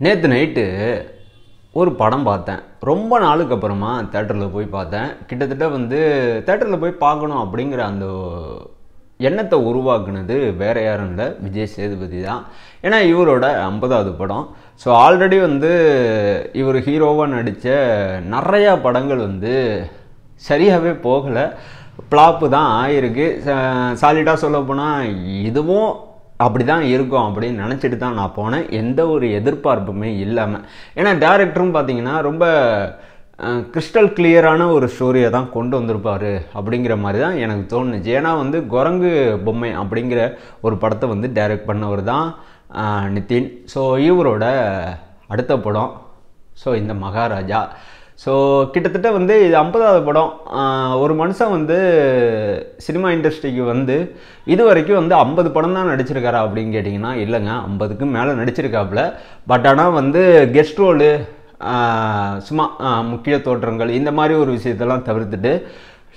நேற்று நைட்டு ஒரு படம் பார்த்தேன். ரொம்ப நாளுக்கு அப்புறமா தேட்டரில் போய் பார்த்தேன். கிட்டத்தட்ட தேட்டரில் போய் பார்க்கணும் அப்படிங்கிற அந்த எண்ணத்தை உருவாக்குனது வேறு யாரும் இல்லை, விஜய் சேதுபதி தான். ஏன்னா இவரோட 50வது படம். ஸோ ஆல்ரெடி இவர் ஹீரோவாக நடித்த நிறையா படங்கள் சரியாகவே போகலை, ஃப்ளாப்பு தான் ஆகிருக்கு. சாலிடாக சொல்லப்போனால் இதுவும் அப்படி தான் இருக்கும் அப்படின்னு நினச்சிட்டு தான் நான் போனேன், எந்த ஒரு எதிர்பார்ப்புமே இல்லாமல். ஏன்னா டேரக்டரும் பார்த்தீங்கன்னா ரொம்ப கிறிஸ்டல் கிளியரான ஒரு ஸ்டோரியை தான் கொண்டு வந்திருப்பார் அப்படிங்கிற மாதிரி தான் எனக்கு தோணுச்சு. ஏன்னா குரங்கு பொம்மை அப்படிங்கிற ஒரு படத்தை டைரக்ட் பண்ணவர் தான் நிதின். ஸோ இவரோட அடுத்த படம் இந்த மகாராஜா. ஸோ கிட்டத்தட்ட இது 50வது படம். ஒரு மனுஷன் சினிமா இண்டஸ்ட்ரிக்கு இது வரைக்கும் 50 படம் தான் நடிச்சிருக்காரா அப்படின்னு கேட்டிங்கன்னா இல்லைங்க, 50க்கு மேலே நடிச்சிருக்காப்புல. பட் ஆனால் கெஸ்ட் ரோலு, சும்மா முக்கிய தோற்றங்கள், இந்த மாதிரி ஒரு விஷயத்தெல்லாம் தவிர்த்துட்டு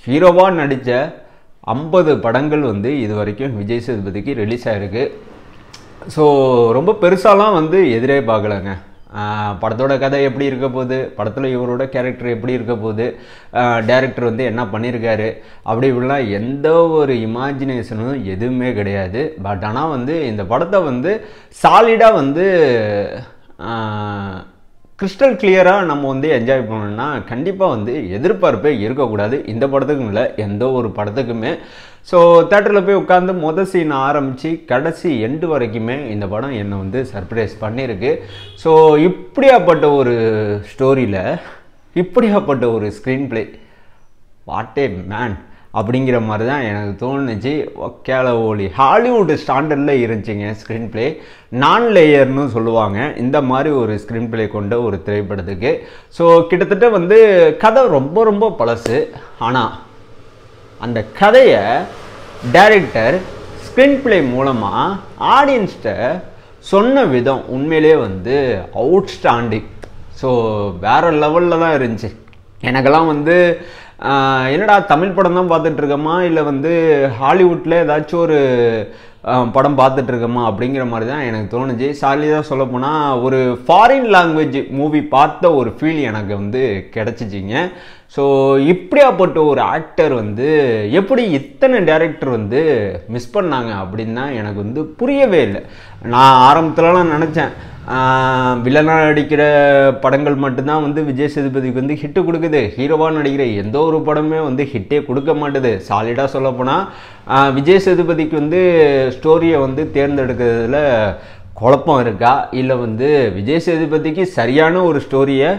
ஹீரோவாக நடித்த 50 படங்கள் இது வரைக்கும் விஜய் சேதுபதிக்கு ரிலீஸ் ஆகிருக்கு. ஸோ ரொம்ப பெருசாலாம் எதிரே பார்க்கலங்க. படத்தோட கதை எப்படி இருக்க போகுது, படத்தில் இவரோட கேரக்டர் எப்படி இருக்க போகுது, டைரக்டர் என்ன பண்ணியிருக்காரு அப்படி இப்படிலாம் எந்த ஒரு இமேஜினேஷனும் எதுவுமே கிடையாது. பட் ஆனால் இந்த படத்தை சாலிடாக கிறிஸ்டல் கிளியராக நம்ம என்ஜாய் பண்ணணும்னா கண்டிப்பாக எதிர்பார்ப்பே இருக்கக்கூடாது, இந்த படத்துக்கும் இல்லை எந்த ஒரு படத்துக்குமே. ஸோ தேட்டரில் போய் உட்காந்து மொதல் சீன் ஆரம்பித்து கடைசி எண்டு வரைக்குமே இந்த படம் என்னை சர்ப்ரைஸ் பண்ணியிருக்கு. ஸோ இப்படியாப்பட்ட ஒரு ஸ்டோரியில் இப்படியாப்பட்ட ஒரு screen play, what a man அப்படிங்கிற மாதிரி தான் எனக்கு தோணுச்சு. ஒக்கேல ஓலி ஹாலிவுட் ஸ்டாண்டர்டில் இருந்துச்சுங்க ஸ்க்ரீன் பிளே. நான் லேயர்னு சொல்லுவாங்க இந்த மாதிரி ஒரு ஸ்க்ரீன் பிளே கொண்ட ஒரு திரைப்படத்துக்கு. ஸோ கிட்டத்தட்ட கதை ரொம்ப ரொம்ப பழசு. ஆனால் அந்த கதையை டைரக்டர் ஸ்க்ரீன் பிளே மூலமாக ஆடியன்ஸ்கிட்ட சொன்ன விதம் உண்மையிலே அவுட்ஸ்டாண்டிங். ஸோ வேறு லெவலில் தான் இருந்துச்சு. எனக்கெல்லாம் என்னடா தமிழ் படம் தான் பார்த்துட்ருக்கோமா இல்லை ஹாலிவுட்டில் ஏதாச்சும் ஒரு படம் பார்த்துட்ருக்கோமா அப்படிங்கிற மாதிரி தான் எனக்கு தோணுச்சு. சாலிதாக சொல்லப்போனால் ஒரு ஃபாரின் லாங்குவேஜ் மூவி பார்த்த ஒரு ஃபீல் எனக்கு கிடச்சிச்சிங்க. ஸோ இப்படியாப்பட்ட ஒரு ஆக்டர் எப்படி இத்தனை டேரக்டர் மிஸ் பண்ணாங்க அப்படின்னு தான் எனக்கு புரியவே இல்லை. நான் ஆரம்பத்துலலாம் நினச்சேன் வில்லனாக நடிக்கிற படங்கள் மட்டும்தான் விஜய் சேதுபதிக்கு ஹிட்டு கொடுக்குது, ஹீரோவாக நடிக்கிற எந்த ஒரு படமே ஹிட்டே கொடுக்க மாட்டுது. சாலிடாக சொல்லப்போனால் விஜய் சேதுபதிக்கு ஸ்டோரியை தேர்ந்தெடுக்கிறதுல குழப்பம் இருக்கா இல்லை விஜய் சேதுபதிக்கு சரியான ஒரு ஸ்டோரியை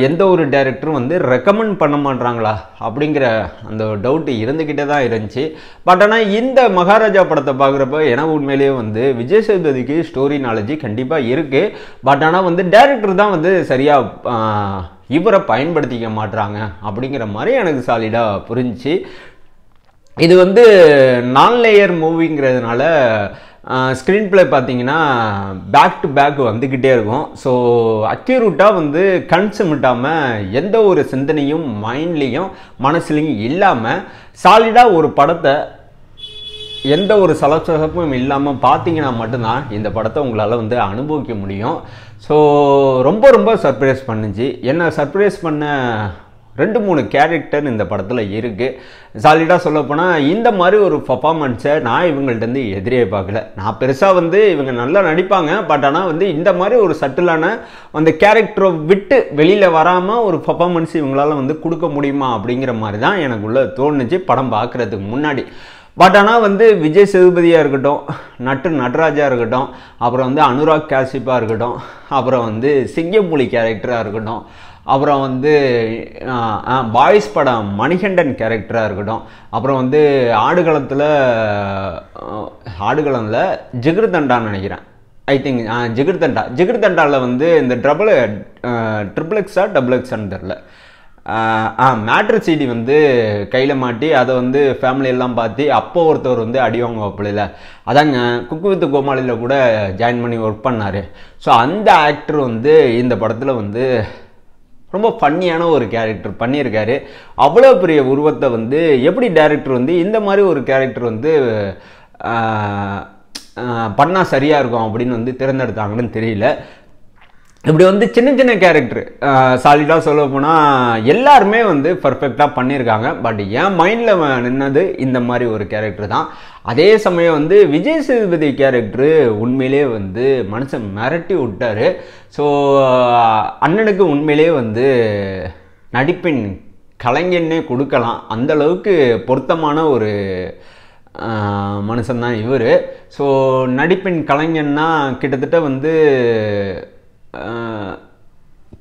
எந்த ஒரு டைரக்டரும் ரெக்கமெண்ட் பண்ண மாட்டாங்களா அப்படிங்கிற அந்த டவுட்டு இருந்துக்கிட்டே தான் இருந்துச்சு. பட் ஆனால் இந்த மகாராஜா படத்தை பார்க்குறப்ப எனக்கு உண்மையிலேயே விஜய் சேதுபதிக்கு ஸ்டோரி நாலேஜ் கண்டிப்பாக இருக்குது. பட் ஆனால் டைரக்டர் தான் சரியாக இவரை பயன்படுத்திக்க மாட்டுறாங்க அப்படிங்கிற மாதிரி எனக்கு சாலிடாக புரிஞ்சிச்சு. இது நான் லேயர் மூவிங்கிறதுனால ஸ்க்ரீன் பிளே பார்த்தீங்கன்னா பேக் டு பேக் வந்துக்கிட்டே இருக்கும். ஸோ அக்யூரேட்டாக கண் சிமிட்டாமல் எந்த ஒரு சிந்தனையும் மைண்ட்லேயும் மனசுலையும் இல்லாமல் சாலிடாக ஒரு படத்தை எந்த ஒரு சலசலப்பும் இல்லாமல் பார்த்தீங்கன்னா மட்டும்தான் இந்த படத்தை உங்களால் அனுபவிக்க முடியும். ஸோ ரொம்ப ரொம்ப சர்ப்ரைஸ் பண்ணுச்சு. என்ன சர்ப்ரைஸ் பண்ண 2-3 கேரக்டர் இந்த படத்தில் இருக்குது. சாலிடாக சொல்லப்போனால் இந்த மாதிரி ஒரு பர்ஃபார்மன்ஸை நான் இவங்கள்ட்ட எதிரே பார்க்கல. நான் பெருசாக இவங்க நல்லா நடிப்பாங்க, பட் ஆனால் இந்த மாதிரி ஒரு சட்டிலான அந்த கேரக்டரை விட்டு வெளியில் வராமல் ஒரு பர்ஃபார்மன்ஸ் இவங்களால் கொடுக்க முடியுமா அப்படிங்கிற மாதிரி தான் எனக்குள்ளே தோணுச்சு படம் பார்க்குறதுக்கு முன்னாடி. பட் ஆனால் விஜய் சேதுபதியாக இருக்கட்டும், நடராஜா இருக்கட்டும், அப்புறம் அனுராக் காசிப்பாக இருக்கட்டும், அப்புறம் சிங்கம்புலி கேரக்டராக இருக்கட்டும், அப்புறம் பாய்ஸ் படம் மணிகண்டன் கேரக்டராக இருக்கட்டும், அப்புறம் ஆடுகளத்தில் ஜிகிர்தண்டான்னு நினைக்கிறேன், ஐ திங்க் ஜிகிர்தண்டாவில் இந்த ட்ரிபிள் எக்ஸா டபுள் எக்ஸான்னு தெரில, மேட்ரு சிடி கையில் மாட்டி அதை ஃபேமிலியெல்லாம் பார்த்து அப்போ ஒருத்தவர் அடிவாங்க வைப்பில்ல, அதாங்க குக்கு வித் கோமாளியில் கூட ஜாயின் பண்ணி ஒர்க் பண்ணார். ஸோ அந்த ஆக்டர் இந்த படத்தில் ரொம்ப ஃபன்னியான ஒரு கேரக்டர் பண்ணியிருக்காரு. அவ்வளோ பெரிய உருவத்தை எப்படி டைரக்டர் இந்த மாதிரி ஒரு கேரக்டர் பண்ணால் சரியாக இருக்கும் அப்படின்னு தேர்ந்தெடுத்தாங்கன்னு தெரியல. இப்படி வந்து சின்ன சின்ன கேரக்டர் சாலிடாக சொல்ல போனால் எல்லாருமே வந்து பர்ஃபெக்டாக பண்ணியிருக்காங்க. பட் என் மைண்டில் நின்னது இந்த மாதிரி ஒரு கேரக்டர் தான். அதே சமயம் வந்து விஜய் சேதுபதி கேரக்டரு உண்மையிலே வந்து மனுஷன் மிரட்டி விட்டார். ஸோ அண்ணனுக்கு உண்மையிலே வந்து நடிப்பின் கலைஞன்னே கொடுக்கலாம். அந்தளவுக்கு பொருத்தமான ஒரு மனுஷன்தான் இவர். ஸோ நடிப்பின் கலைஞன்னா கிட்டத்தட்ட வந்து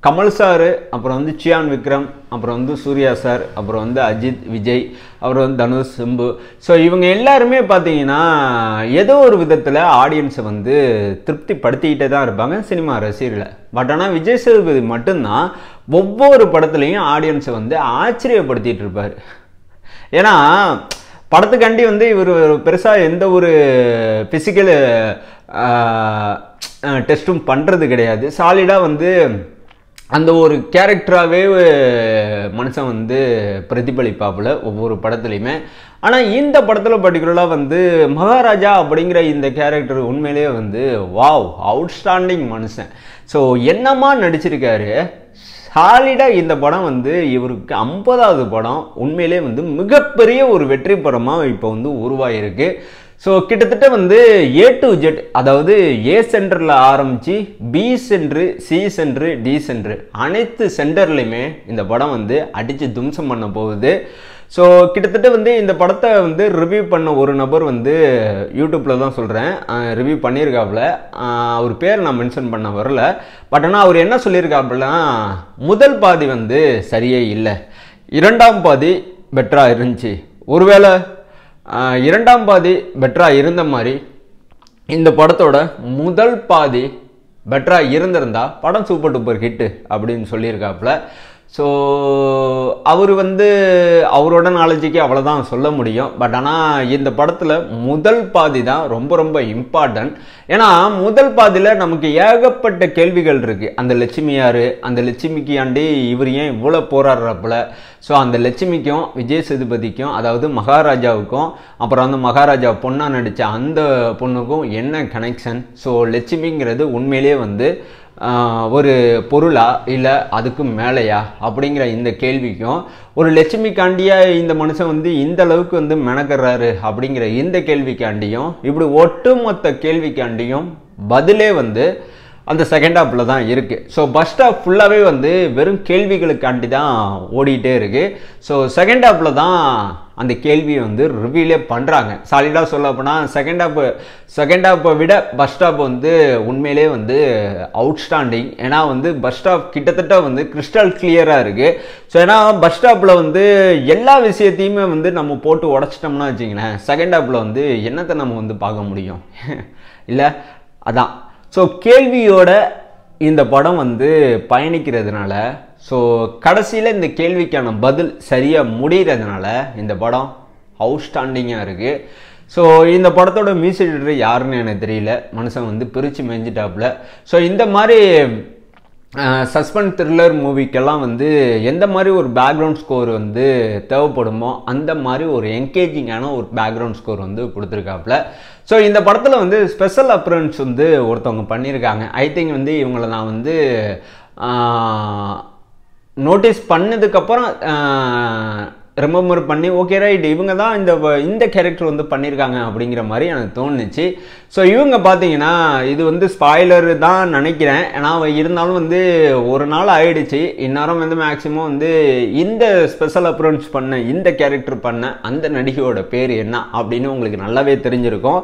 கமல் சார், அப்புறம் வந்து சியான் விக்ரம், அப்புறம் வந்து சூர்யா சார், அப்புறம் வந்து அஜித், விஜய், அப்புறம் வந்து தனுஷ், சிம்பு. ஸோ இவங்க எல்லாருமே பார்த்தீங்கன்னா ஏதோ ஒரு விதத்தில் ஆடியன்ஸை வந்து திருப்திப்படுத்திக்கிட்டே தான் இருப்பாங்க சினிமா ரசிகர்களை. பட் ஆனால் விஜய் சேதுபதி மட்டும்தான் ஒவ்வொரு படத்துலையும் ஆடியன்ஸை வந்து ஆச்சரியப்படுத்திகிட்டு இருப்பார். ஏன்னா படத்துக்காண்டி வந்து இவர் பெருசாக எந்த ஒரு ஃபிசிக்கல் டெஸ்ட்டும் பண்ணுறது கிடையாது. சாலிடாக வந்து அந்த ஒரு கேரக்டராகவே மனுஷன் வந்து பிரதிபலிப்பாப்புல ஒவ்வொரு படத்துலையுமே. ஆனால் இந்த படத்தில் பர்டிகுலராக வந்து மகாராஜா அப்படிங்கிற இந்த கேரக்டர் உண்மையிலேயே வந்து வாவ், அவுட்ஸ்டாண்டிங் மனுஷன். ஸோ என்னமா நடிச்சிருக்காரு. சாலிடாக இந்த படம் வந்து இவருக்கு 50வது படம். உண்மையிலே வந்து மிகப்பெரிய ஒரு வெற்றி படமாக இப்போ வந்து உருவாகிருக்கு. ஸோ கிட்டத்தட்ட வந்து A to Z, அதாவது A சென்டரில் ஆரம்பித்து B centre, C centre, D centre அனைத்து சென்டர்லையுமே இந்த படம் வந்து அடித்து தும்சம் பண்ண போகுது. ஸோ கிட்டத்தட்ட வந்து இந்த படத்தை வந்து ரிவ்யூ பண்ண ஒரு நபர் வந்து யூடியூப்பில் தான் சொல்கிறேன், ரிவ்யூ பண்ணியிருக்காப்புல. அவர் பேர் நான் மென்ஷன் பண்ண வரல. பட் ஆனால் அவர் என்ன சொல்லியிருக்காப்புலனா, முதல் பாதி வந்து சரியே இல்லை, இரண்டாம் பாதி பெட்டராக இருந்துச்சு. ஒருவேளை இரண்டாம் பாதி பெட்டராக இருந்த மாதிரி இந்த படத்தோட முதல் பாதி பெட்டராக இருந்திருந்தா படம் சூப்பர் டூப்பர் ஹிட்டு அப்படின்னு சொல்லியிருக்காப்புல. ஸோ அவர் வந்து அவரோட நாலேஜுக்கு அவ்வளோதான் சொல்ல முடியும். பட் ஆனால் இந்த படத்தில் முதல் பாதி தான் ரொம்ப ரொம்ப இம்பார்ட்டன்ட். ஏன்னா முதல் பாதியில் நமக்கு ஏகப்பட்ட கேள்விகள் இருக்குது. அந்த லட்சுமி யார், அந்த லட்சுமிக்கு ஆண்டி இவர் ஏன் இவ்வளோ போராடுறப்பல. ஸோ அந்த லட்சுமிக்கும் விஜய் சேதுபதிக்கும், அதாவது மகாராஜாவுக்கும், அப்புறம் வந்து மகாராஜா பொண்ணாக நடித்த அந்த பொண்ணுக்கும் என்ன கனெக்ஷன். ஸோ லட்சுமிங்கிறது உண்மையிலே வந்து ஒரு பொருளா இல்லை அதுக்கு மேலேயா அப்படிங்கிற இந்த கேள்விக்கும், ஒரு லட்சுமிக்காண்டியா இந்த மனுஷன் வந்து இந்த அளவுக்கு வந்து மெனக்கறாரு அப்படிங்கிற இந்த கேள்விக்காண்டியும், இப்படி ஒட்டுமொத்த கேள்விக்காண்டியும் பதிலே வந்து அந்த செகண்ட் ஹாஃபில் தான் இருக்குது. ஸோ ஃபர்ஸ்ட் ஹாஃப் ஃபுல்லாகவே வந்து வெறும் கேள்விகளுக்காண்டி தான் ஓடிட்டே இருக்குது. ஸோ செகண்ட் ஹாஃபில் தான் அந்த கேள்வியை வந்து ரிவீலே பண்ணுறாங்க. சாலிடாக சொல்ல போனால் செகண்ட் ஹாஃபை விட ஃபர்ஸ்ட் ஹாஃப் வந்து உண்மையிலே வந்து அவுட்ஸ்டாண்டிங். ஏன்னா வந்து ஃபர்ஸ்ட் ஹாஃப் கிட்டத்தட்ட வந்து கிறிஸ்டல் கிளியராக இருக்குது. ஸோ ஏன்னா ஃபர்ஸ்ட் ஹாஃபில் வந்து எல்லா விஷயத்தையுமே வந்து நம்ம போட்டு உடச்சிட்டோம்னா வச்சிங்களேன், செகண்ட் ஹாஃபில் வந்து என்னத்தை நம்ம வந்து பார்க்க முடியும் இல்லை. அதான் ஸோ கேள்வியோட இந்த படம் வந்து பயணிக்கிறதுனால, ஸோ கடைசியில் இந்த கேள்விக்கான பதில் சரியாக முடிகிறதுனால இந்த படம் அவுட்ஸ்டாண்டிங்காக இருக்குது. ஸோ இந்த படத்தோட மியூசிக் டைரக்டர் யாருன்னு எனக்கு தெரியல, மனுஷன் வந்து பிரித்து மேய்ஞ்சிட்டாப்புல. ஸோ இந்த மாதிரி சஸ்பென்ஸ் த்ரில்லர் மூவிக்கெல்லாம் வந்து எந்த மாதிரி ஒரு பேக்ரவுண்ட் ஸ்கோர் வந்து தேவைப்படுமோ அந்த மாதிரி ஒரு என்கேஜிங்கான ஒரு பேக்ரவுண்ட் ஸ்கோர் வந்து கொடுத்துருக்காப்புல. ஸோ இந்த படத்தில் வந்து ஸ்பெஷல் அப்பியரன்ஸ் வந்து ஒருத்தவங்க பண்ணியிருக்காங்க. ஐ திங்க் வந்து இவங்களை நான் வந்து நோட்டீஸ் பண்ணதுக்கப்புறம் ரிமெம்பர் பண்ணி ஓகே ரைட் இவங்க தான் இந்த கேரக்டர் வந்து பண்ணியிருக்காங்க அப்படிங்கிற மாதிரி எனக்கு தோணுச்சு. ஸோ இவங்க பார்த்தீங்கன்னா இது வந்து ஸ்பாய்லர் தான் நினைக்கிறேன். ஏன்னா இருந்தாலும் வந்து ஒரு நாள் ஆயிடுச்சு. இந்நேரம் வந்து மேக்ஸிமம் வந்து இந்த ஸ்பெஷல் அப்பியரன்ஸ் பண்ண இந்த கேரக்டர் பண்ண அந்த நடிகையோட பேர் என்ன அப்படின்னு உங்களுக்கு நல்லாவே தெரிஞ்சிருக்கும்.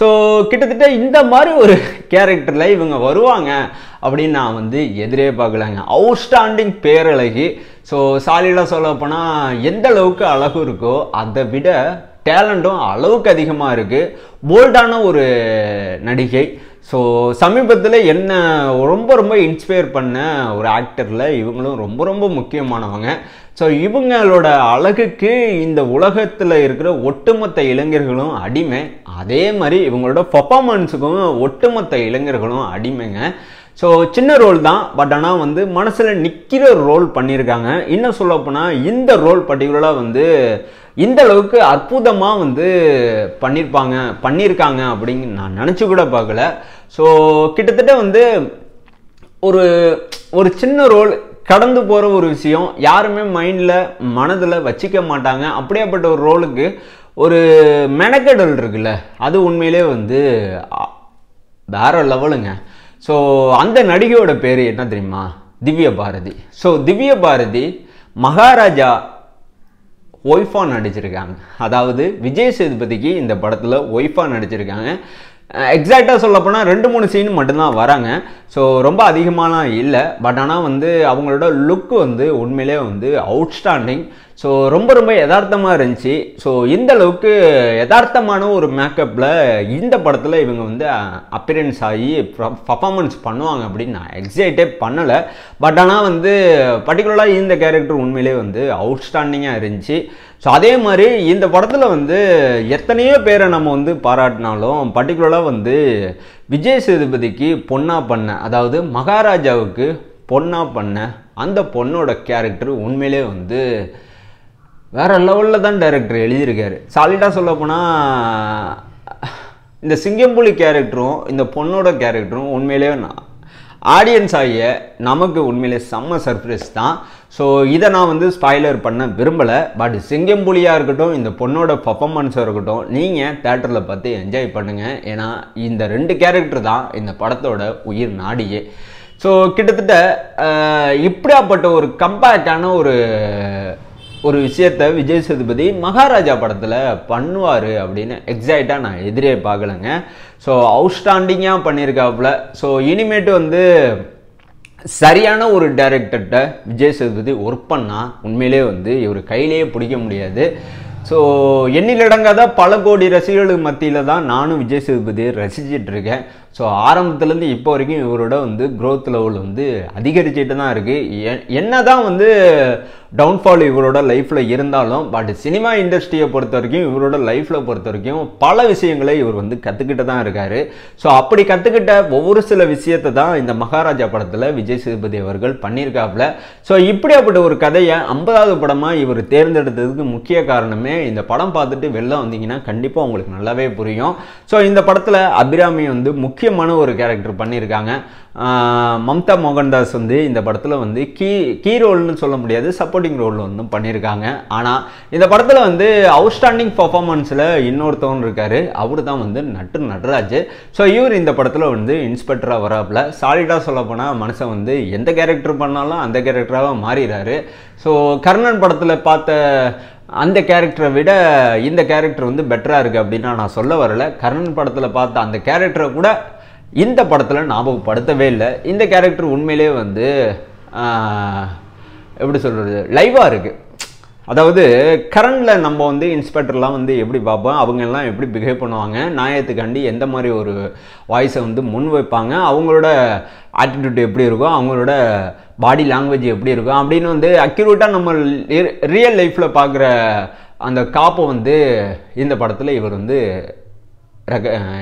ஸோ கிட்டத்தட்ட இந்த மாதிரி ஒரு கேரக்டரில் இவங்க வருவாங்க அப்படின்னு நான் வந்து எதிரே பார்க்கலாங்க. அவுட்ஸ்டாண்டிங் பேரழகி. ஸோ சாலிடாக சொல்ல போனால் எந்த அளவுக்கு அழகு இருக்கோ அதை விட டேலண்ட்டும் அளவுக்கு அதிகமாக இருக்குது. போல்டான ஒரு நடிகை. ஸோ சமீபத்தில் என்ன ரொம்ப ரொம்ப இன்ஸ்பயர் பண்ண ஒரு ஆக்டரில் இவங்களும் ரொம்ப ரொம்ப முக்கியமானவங்க. ஸோ இவங்களோட அழகுக்கு இந்த உலகத்தில் இருக்கிற ஒட்டுமொத்த இளைஞர்களும் அடிமை. அதே மாதிரி இவங்களோட பர்ஃபார்மன்ஸுக்கும் ஒட்டுமொத்த இளைஞர்களும் அடிமைங்க. ஸோ சின்ன ரோல் தான், பட் ஆனால் வந்து மனசில் நிற்கிற ரோல் பண்ணியிருக்காங்க. இன்னும் சொல்லப்போனால் இந்த ரோல் பர்டிகுலராக வந்து இந்த அளவுக்கு அற்புதமாக வந்து பண்ணியிருக்காங்க அப்படிங்க நான் நினச்சி கூட பார்க்கல. ஸோ கிட்டத்தட்ட வந்து ஒரு ஒரு சின்ன ரோல் கடந்து போகிற ஒரு விஷயம் யாருமே மைண்டில் மனதில் வச்சிக்க மாட்டாங்க. அப்படியேப்பட்ட ஒரு ரோலுக்கு ஒரு மெனக்கெடல் இருக்குல்ல, அது உண்மையிலே வந்து வேற லெவலுங்க. ஸோ அந்த நடிகையோட பேர் என்ன தெரியுமா? திவ்ய பாரதி. ஸோ திவ்ய பாரதி மகாராஜா ஒய்ஃபாக நடிச்சிருக்காங்க. அதாவது விஜய் சேதுபதிக்கு இந்த படத்தில் ஒய்ஃபாக நடிச்சிருக்காங்க. எக்ஸாக்டாக சொல்லப்போனால் 2-3 சீன் மட்டும்தான் வராங்க. ஸோ ரொம்ப அதிகமாலாம் இல்லை. பட் ஆனால் வந்து அவங்களோட லுக்கு வந்து உண்மையிலே வந்து அவுட்ஸ்டாண்டிங். ஸோ ரொம்ப ரொம்ப யதார்த்தமாக இருந்துச்சு. ஸோ இந்த அளவுக்கு யதார்த்தமான ஒரு மேக்கப்பில் இந்த படத்தில் இவங்க வந்து அப்பியரன்ஸ் ஆகி பர்ஃபார்மன்ஸ் பண்ணுவாங்க அப்படின்னு நான் எக்ஸைட்டே பண்ணலை. பட் ஆனால் வந்து பர்டிகுலராக இந்த கேரக்டர் உண்மையிலே வந்து அவுட்ஸ்டாண்டிங்காக இருந்துச்சு. ஸோ அதே மாதிரி இந்த படத்தில் வந்து எத்தனையோ பேரை நம்ம வந்து பாராட்டினாலும் பர்டிகுலராக வந்து விஜய் சேதுபதிக்கு பொண்ணா பண்ண, அதாவது மகாராஜாவுக்கு பொண்ணா பண்ண அந்த பொண்ணோட கேரக்டர் உண்மையிலே வந்து வேற லெவலில் தான் டைரக்டர் எழுதியிருக்காரு. சாலிடாக சொல்ல போனால் இந்த சிங்கம்புலி கேரக்டரும் இந்த பொண்ணோட கேரக்டரும் உண்மையிலே ஆடியன்ஸ் ஆகிய நமக்கு உண்மையிலே செம்ம சர்ப்ரைஸ் தான். ஸோ இதை நான் வந்து ஸ்பாய்லர் பண்ண விரும்பலை. பட் சிங்கம்புலியாக இருக்கட்டும், இந்த பொண்ணோட பர்ஃபார்மன்ஸாக இருக்கட்டும், நீங்கள் தேட்டரில் பார்த்து என்ஜாய் பண்ணுங்கள். ஏன்னா இந்த 2 கேரக்டர் தான் இந்த படத்தோட உயிர் நாடியே. ஸோ கிட்டத்தட்ட இப்படியாப்பட்ட ஒரு கம்பேக்டான ஒரு விஷயத்தை விஜய் சேதுபதி மகாராஜா படத்தில் பண்ணுவார் அப்படின்னு எக்ஸைட்டாக நான் எதிரே பார்க்கலங்க. ஸோ அவுட்ஸ்டாண்டிங்காக பண்ணியிருக்காப்புல. ஸோ இனிமேட்டு வந்து சரியான ஒரு டைரக்டர்கிட்ட விஜய் சேதுபதி ஒர்க் பண்ணால் உண்மையிலே வந்து இவர் கையிலேயே பிடிக்க முடியாது. ஸோ எண்ணிலடங்காத பல கோடி ரசிகர்களுக்கு மத்தியில் தான் நானும் விஜய் சேதுபதியை ரசிச்சிட்டு இருக்கேன். ஸோ ஆரம்பத்துலேருந்து இப்போ வரைக்கும் இவரோட வந்து க்ரோத் லெவல் வந்து அதிகரிச்சுட்டு தான் இருக்குது. என்ன தான் வந்து டவுன்ஃபால் இவரோட லைஃப்பில் இருந்தாலும் பட் சினிமா இண்டஸ்ட்ரியை பொறுத்த வரைக்கும் இவரோட லைஃப்பில் பொறுத்த வரைக்கும் பல விஷயங்களை இவர் வந்து கற்றுக்கிட்டு தான் இருக்கார். ஸோ அப்படி கற்றுக்கிட்ட ஒவ்வொரு சில விஷயத்தை தான் இந்த மகாராஜா படத்தில் விஜய் சேதுபதி அவர்கள் பண்ணியிருக்காப்புல. ஸோ இப்படியாப்பட்ட ஒரு கதையை 50வது படமாக இவர் தேர்ந்தெடுத்ததுக்கு முக்கிய காரணமே இந்த படம் பார்த்துட்டு வெளில வந்தீங்கன்னா கண்டிப்பாக உங்களுக்கு நல்லாவே புரியும். ஸோ இந்த படத்தில் அபிராமி வந்து முக்கியமான ஒரு கேரக்டர் பண்ணியிருக்காங்க. மம்தா மோகன்தாஸ் வந்து இந்த படத்தில் வந்து கீ ரோல்னு சொல்ல முடியாது, சப்போர்ட்டிங் ரோல் வந்து பண்ணியிருக்காங்க. ஆனால் இந்த படத்தில் வந்து அவுட்ஸ்டாண்டிங் பர்ஃபார்மன்ஸில் இன்னொருத்தவன் இருக்கார், அவர் தான் வந்து நட்ராஜ். ஸோ இவர் இந்த படத்தில் வந்து இன்ஸ்பெக்டராக வராப்புல. சாலிடாக சொல்ல போனால் மனுஷன் வந்து எந்த கேரக்டர் பண்ணாலும் அந்த கேரக்டராக மாறிடுறாரு. ஸோ கர்ணன் படத்தில் பார்த்த அந்த கேரக்டரை விட இந்த கேரக்டர் வந்து பெட்டராக இருக்குது அப்படின்னா நான் சொல்ல வரல. கர்ணன் படத்தில் பார்த்த அந்த கேரக்டரை கூட இந்த படத்தில் ஞாபகப்படுத்தவே இல்லை. இந்த கேரக்டர் உண்மையிலே வந்து எப்படி சொல்கிறது, லைவாக இருக்குது. அதாவது கரண்டில் நம்ம வந்து இன்ஸ்பெக்டர்லாம் வந்து எப்படி பார்ப்போம், அவங்கெல்லாம் எப்படி பிஹேவ் பண்ணுவாங்க, நியாயத்துக்காண்டி எந்த மாதிரி ஒரு வாய்ஸை வந்து முன் வைப்பாங்க, அவங்களோட ஆட்டிடியூட் எப்படி இருக்கும், அவங்களோட பாடி லாங்குவேஜ் எப்படி இருக்கும் அப்படின்னு வந்து அக்யூரேட்டாக நம்ம ரியல் லைஃப்பில் பார்க்குற அந்த காப்பை வந்து இந்த படத்தில் இவர் வந்து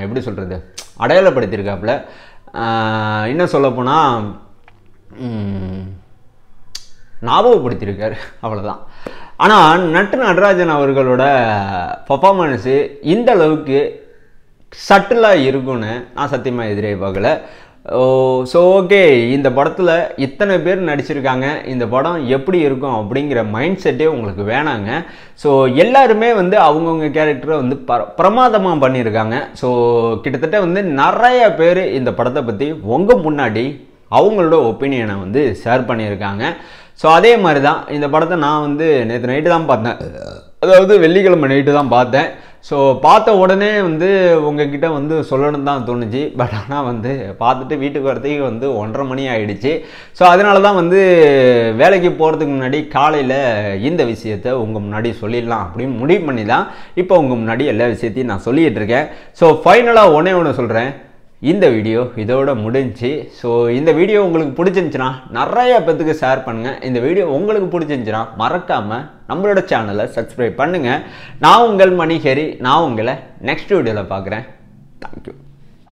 எப்படி சொல்கிறது அடையாளப்படுத்தியிருக்காப்புல. இன்னும் சொல்லப்போனால் ஞாபகப்படுத்தியிருக்காரு, அவ்வளோதான். ஆனால் நட்ராஜன் அவர்களோட பர்ஃபார்மன்ஸு இந்த அளவுக்கு சட்டிலாக இருக்குன்னு நான் சத்தியமாக எதிரே பார்க்கல. ஸோ ஓகே, இந்த படத்தில் இத்தனை பேர் நடிச்சிருக்காங்க, இந்த படம் எப்படி இருக்கும் அப்படிங்கிற மைண்ட் செட்டே உங்களுக்கு வேணாங்க. ஸோ எல்லாருமே வந்து அவங்கவுங்க கேரக்டரை வந்து பிரமாதமாக பண்ணியிருக்காங்க. ஸோ கிட்டத்தட்ட வந்து நிறைய பேர் இந்த படத்தை பற்றி உங்கள் முன்னாடி அவங்களோட ஒப்பீனியனை வந்து ஷேர் பண்ணியிருக்காங்க. ஸோ அதே மாதிரி தான் இந்த படத்தை நான் வந்து நேற்று நைட்டு தான் பார்த்தேன், அதாவது வெள்ளிக்கிழமை நைட்டு தான் பார்த்தேன். ஸோ பார்த்த உடனே வந்து உங்ககிட்ட வந்து சொல்லணும் தான் தோணுச்சு. பட் ஆனால் வந்து பார்த்துட்டு வீட்டுக்கு வரதுக்கு வந்து 1:30 மணி ஆகிடுச்சு. ஸோ அதனால தான் வந்து வேலைக்கு போகிறதுக்கு முன்னாடி காலையில் இந்த விஷயத்தை உங்கள் முன்னாடி சொல்லிடலாம் அப்படின்னு முடிவு பண்ணி தான் இப்போ உங்கள் முன்னாடி எல்லா விஷயத்தையும் நான் சொல்லிகிட்டு இருக்கேன். ஸோ ஃபைனலாக ஒன்று சொல்கிறேன், இந்த வீடியோ இதோட முடிஞ்சு. ஸோ இந்த வீடியோ உங்களுக்கு பிடிச்சிருந்துச்சுன்னா நிறைய பேத்துக்கு ஷேர் பண்ணுங்கள். இந்த வீடியோ உங்களுக்கு பிடிச்சிருந்துச்சுன்னா மறக்காமல் நம்மளோட சேனலை சப்ஸ்கிரைப் பண்ணுங்கள். நான் உங்கள் மணிஹரி, நான் உங்களை நெக்ஸ்ட் வீடியோவில் பார்க்குறேன். தேங்க்யூ.